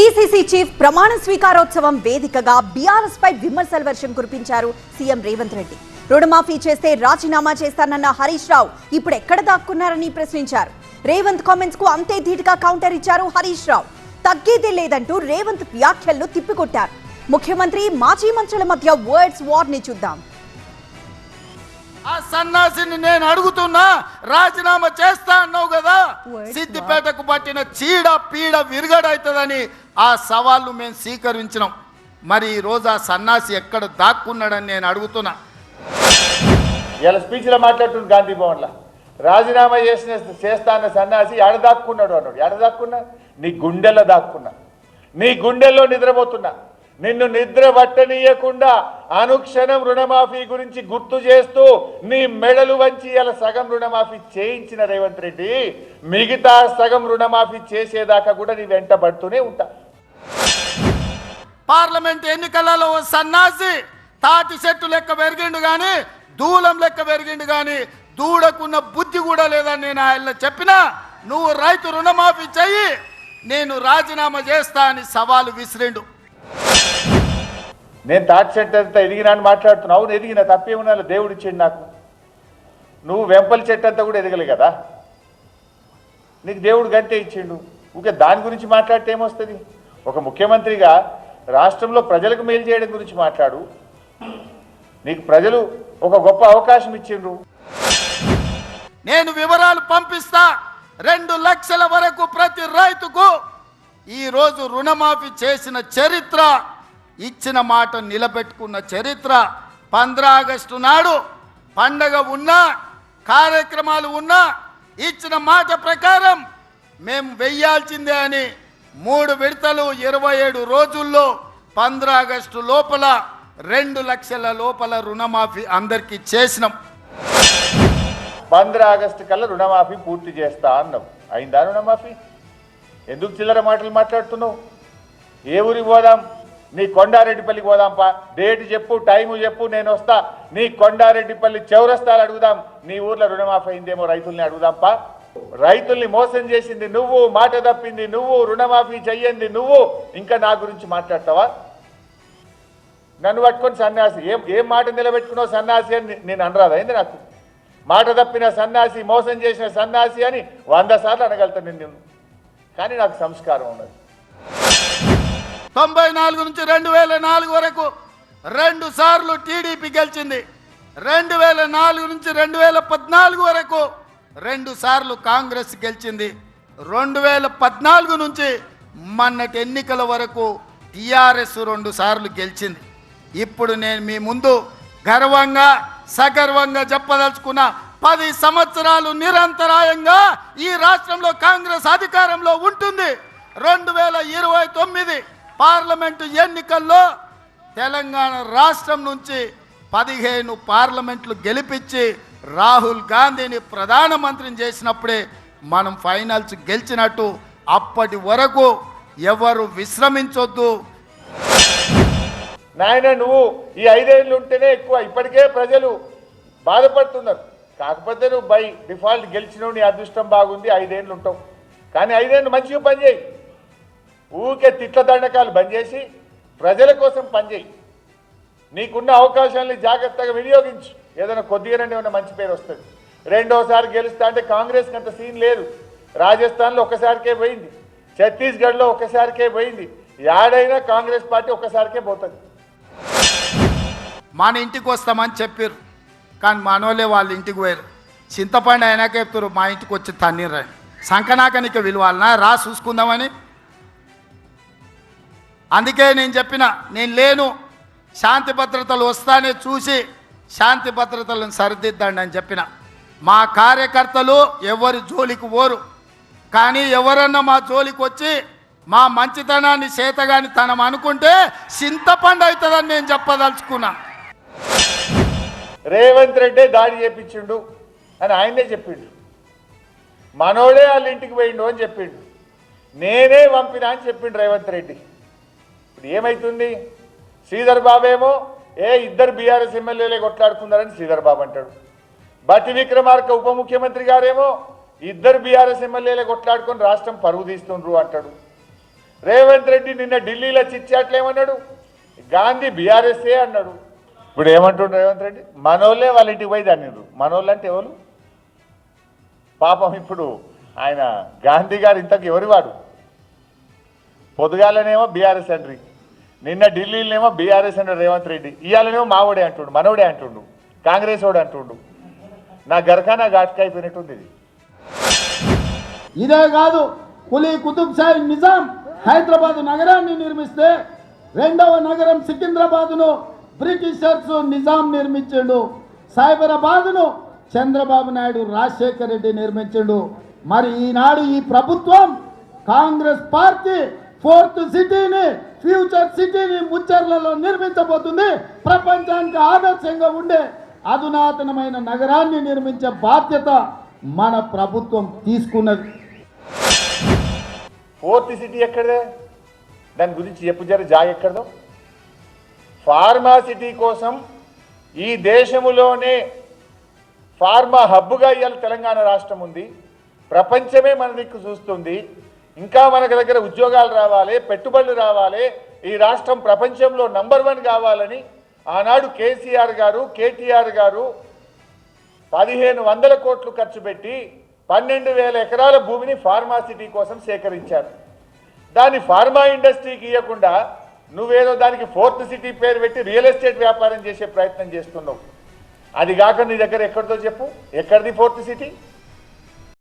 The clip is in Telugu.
పీసీసీ చీఫ్ ప్రమాణ స్వీకారోత్సవం వేదికగా బీఆర్ఎస్ పై విమర్శల వర్షం కురిపించారు సీఎం రేవంత్ రెడ్డి. రుణమాఫీ చేస్తే రాజీనామా చేస్తానన్న హరీష్ రావు ఇప్పుడు ఎక్కడ దాక్కున్నారని ప్రశ్నించారు. రేవంత్ కామెంట్స్ కు అంతే ధీటుగా కౌంటర్ ఇచ్చారు హరీష్ రావు. తగ్గేదే లేదంటూ రేవంత్ వ్యాఖ్యలను తిప్పికొట్టారు. ముఖ్యమంత్రి మాజీ మంత్రుల మధ్య వర్డ్స్ వార్ ని చూద్దాం. ఆ సన్నాసిని నేను అడుగుతున్నా, రాజీనామా చేస్తా అన్నావు కదా, సిద్దిపేటకు పట్టిన చీడ పీడ విరుగడవుతుందని ఆ సవాళ్ళు మేము స్వీకరించినాం. మరి ఈ రోజు ఆ సన్నాసి ఎక్కడ దాక్కున్నాడని నేను అడుగుతున్నా. ఇలా స్పీచ్లో మాట్లాడుతుంది గాంధీ భవన్లో, రాజీనామా చేస్తా అన్న సన్నాసి ఎడ దాక్కున్నాడు అన్నాడు. ఎడ దాక్కున్నా? నీ గుండెల్లో దాక్కున్నా, నీ గుండెల్లో నిద్రపోతున్నా. నిన్ను నిద్ర పట్టనీయకుండా అనుక్షణం రుణమాఫీ గురించి గుర్తు చేస్తూ నీ మెడలు వంచి ఇలా సగం రుణమాఫీ చేయించిన రేవంత్ రెడ్డి, మిగతా సగం రుణమాఫీ చేసేదాకా కూడా నీ వెంట పడుతూనే ఉంటా. పార్లమెంట్ ఎన్నికలలో సన్నాసి తాటి చెట్టు లెక్క పెరిగిండు కానీ దూలం లెక్క పెరిగిండు కానీ దూడకున్న బుద్ధి కూడా లేదని నేను ఆయన చెప్పినా, నువ్వు రైతు రుణమాఫీ చెయ్యి, నేను రాజీనామా చేస్తా అని సవాలు విసిరిండు. నేను తాటి చెట్టు అంతా ఎదిగినా అని మాట్లాడుతున్నావు. అవును, ఎదిగిన తప్పేమున్నా, దేవుడు ఇచ్చిండు నాకు. నువ్వు వెంపల చెట్టు అంతా కూడా ఎదగలే కదా, నీకు దేవుడు గంతే ఇచ్చిండు. ఊకే దాని గురించి మాట్లాడితే ఏమొస్తుంది? ఒక ముఖ్యమంత్రిగా రాష్ట్రంలో ప్రజలకు మేలు చేయడం గురించి మాట్లాడు. నీకు ప్రజలు ఒక గొప్ప అవకాశం ఇచ్చిండ్రు. నేను వివరాలు పంపిస్తా. 2 లక్షల వరకు ప్రతి రైతుకు ఈరోజు రుణమాఫీ చేసిన చరిత్ర, ఇచ్చిన మాట నిలబెట్టుకున్న చరిత్ర. 15 ఆగస్టు నాడు పండగ ఉన్నా, కార్యక్రమాలు ఉన్నా, ఇచ్చిన మాట ప్రకారం మేము వెయ్యాల్సిందే అని 3 విడతలు 27 రోజుల్లో 15 ఆగస్టు లోపల 2 లక్షల లోపల రుణమాఫీ అందరికీ చేసినాం. 15 ఆగస్టు కల్లా రుణమాఫీ పూర్తి చేస్తా అన్నావు. అయిందా రుణమాఫీ? ఎందుకు చిల్లర మాటలు మాట్లాడుతున్నావు? ఏ ఊరికి పోదాం? నీ కొండారెడ్డిపల్లికి పోదాంపా. డేట్ చెప్పు, టైము చెప్పు, నేను వస్తా. నీ కొండారెడ్డిపల్లి చౌరస్తాలు అడుగుదాం. నీ ఊర్లో రుణమాఫీ అయిందేమో రైతుల్ని అడుగుదాంపా. రైతుల్ని మోసం చేసింది నువ్వు, మాట తప్పింది నువ్వు, రుణమాఫీ చెయ్యండి నువ్వు. ఇంకా నా గురించి మాట్లాడతావా? నన్ను పట్టుకొని సన్యాసి, ఏం మాట నిలబెట్టుకున్నావు సన్యాసి అని నేను అనరాదా? అయింది నాకు. మాట తప్పిన సన్యాసి, మోసం చేసిన సన్యాసి అని 100 సార్లు అనగలుగుతాను నేను. కానీ నాకు సంస్కారం ఉన్నది. 94 నుంచి 2004 వరకు 2 సార్లు టీడీపీ గెలిచింది. 2004 నుంచి 2014 వరకు 2 సార్లు కాంగ్రెస్ గెలిచింది. 2014 నుంచి మొన్నటి ఎన్నికల వరకు టీఆర్ఎస్ 2 సార్లు గెలిచింది. ఇప్పుడు నేను మీ ముందు గర్వంగా సగర్వంగా చెప్పదలుచుకున్న 10 సంవత్సరాలు నిరంతరాయంగా ఈ రాష్ట్రంలో కాంగ్రెస్ అధికారంలో ఉంటుంది. 2029 పార్లమెంటు ఎన్నికల్లో తెలంగాణ రాష్ట్రం నుంచి 15 పార్లమెంట్లు గెలిపించి రాహుల్ గాంధీని ప్రధానమంత్రిని చేసినప్పుడే మనం ఫైనల్స్ గెలిచినట్టు. అప్పటి వరకు ఎవరు విశ్రమించొద్దు. నాయన, నువ్వు ఈ 5 ఏళ్ళు ఉంటేనే ఎక్కువ. ఇప్పటికే ప్రజలు బాధపడుతున్నారు. కాకపోతే నువ్వు బై డిఫాల్ట్ గెలిచినావు, నీ అదృష్టం బాగుంది, 5 ఏళ్ళు ఉంటావు. కానీ 5 ఏళ్ళు మంచిగా పనిచేయి. ఊరికే తిట్ల దండకాలు బంద్ చేసి ప్రజల కోసం పనిచేయి. నీకున్న అవకాశాలని జాగ్రత్తగా వినియోగించు. ఏదైనా కొద్దిగానే ఏమైనా మంచి పేరు వస్తుంది. 2వసారి గెలుస్తా అంటే కాంగ్రెస్కి అంత సీన్ లేదు. రాజస్థాన్లో ఒక్కసారికే పోయింది, ఛత్తీస్గఢ్లో ఒక్కసారికే పోయింది. యాడైనా కాంగ్రెస్ పార్టీ ఒక్కసారికే పోతుంది. మన ఇంటికి వస్తామని చెప్పారు, కానీ మనోళ్ళే వాళ్ళ ఇంటికి పోయారు. చింతపండు అయినాక చెప్తారు మా ఇంటికి వచ్చి తన్నీరని. సంకనాకనిక విలువాలనా రా చూసుకుందామని. అందుకే నేను చెప్పిన, నేను లేను, శాంతి భద్రతలు వస్తానే చూసి శాంతి భద్రతలను సరిదిద్దండి అని చెప్పిన. మా కార్యకర్తలు ఎవరి జోలికి పోరు, కానీ ఎవరన్నా మా జోలికి వచ్చి మా మంచితనాన్ని చేతగాని తనం అనుకుంటే చింతపండు అవుతుందని నేను చెప్పదలుచుకున్నా. రేవంత్ రెడ్డి దాడి చేపించిండు అని ఆయనే చెప్పిండు. మనోడే వాళ్ళ ఇంటికి పోయిండు అని చెప్పిండు. నేనే పంపినా అని చెప్పిండు రేవంత్ రెడ్డి. ఇప్పుడు ఏమవుతుంది? శ్రీధర్ బాబు ఏమో 2 బీఆర్ఎస్ ఎమ్మెల్యేలే కొట్లాడుకున్నారని శ్రీధర్ బాబు అంటాడు. బట్టి విక్రమార్క ఉప ముఖ్యమంత్రి గారేమో 2 బీఆర్ఎస్ ఎమ్మెల్యేలే కొట్లాడుకొని రాష్ట్రం పరుగు తీస్తుండ్రు అంటాడు. రేవంత్ రెడ్డి నిన్న ఢిల్లీలో చిచ్చాట్లు ఏమన్నాడు, గాంధీ బీఆర్ఎస్ఏ అన్నాడు. ఇప్పుడు ఏమంటుండ్రు రేవంత్ రెడ్డి, మనోళ్ళే వాళ్ళ ఇంటికి పోయి దాన్నిండ్రు. మనోళ్ళు అంటే ఎవరు పాపం? ఇప్పుడు ఆయన గాంధీ గారు ఇంతకు ఎవరి వాడు? పొద్దుగాలనేమో బీఆర్ఎస్ అండ్రి, నిన్న ఢిల్లీలోనేమో బీఆర్ఎస్ అన్నాడు రేవంత్ రెడ్డి, ఇవాళనేమో మావోడే అంటుండు, మనోడే అంటుండు, కాంగ్రెస్ వాడు అంటుండు. నా గరఖానా ఘాట్కా అయిపోయినట్టుంది ఇది. ఇదే కాదు, కులీ కుతుబ్ షాహీ నిజాం హైదరాబాద్ నగరాన్ని నిర్మిస్తే రెండవ నగరం సికింద్రాబాద్ను బ్రిటిషర్స్ నిజాం నిర్మించాడు. సైబరాబాద్ను చంద్రబాబు నాయుడు రాజశేఖర రెడ్డి నిర్మించాడు. మరి ఈనాడు ఈ ప్రభుత్వం కాంగ్రెస్ పార్టీ ఫోర్త్ సిటీని, ఫ్యూచర్ సిటీని ముచ్చర్లలో నిర్మించబోతుంది. ప్రపంచానికి ఆదర్శంగా ఉండే అధునాతనమైన నగరాన్ని నిర్మించే బాధ్యత మన ప్రభుత్వం తీసుకున్నది. ఫోర్త్ సిటీ ఎక్కడదే? దాని గురించి చెప్పు జర, జాగ్ ఎక్కడదో. ఫార్మా సిటీ కోసం ఈ దేశములోనే ఫార్మా హబ్గా ఇవాళ తెలంగాణ రాష్ట్రం ఉంది. ప్రపంచమే మన దిక్కు చూస్తుంది. ఇంకా మనకు దగ్గర ఉద్యోగాలు రావాలి, పెట్టుబడులు రావాలి, ఈ రాష్ట్రం ప్రపంచంలో నంబర్ 1 కావాలని ఆనాడు కేసీఆర్ గారు, కేటీఆర్ గారు 1500 కోట్లు ఖర్చు పెట్టి 12,000 ఎకరాల భూమిని ఫార్మా సిటీ కోసం సేకరించారు. దాన్ని ఫార్మా ఇండస్ట్రీకి ఇవ్వకుండా నువ్వేదో దానికి ఫోర్త్ సిటీ పేరు పెట్టి రియల్ ఎస్టేట్ వ్యాపారం చేసే ప్రయత్నం చేస్తున్నావు. అది కాక నీ దగ్గర ఎక్కడితో చెప్పు, ఎక్కడిది ఫోర్త్ సిటీ?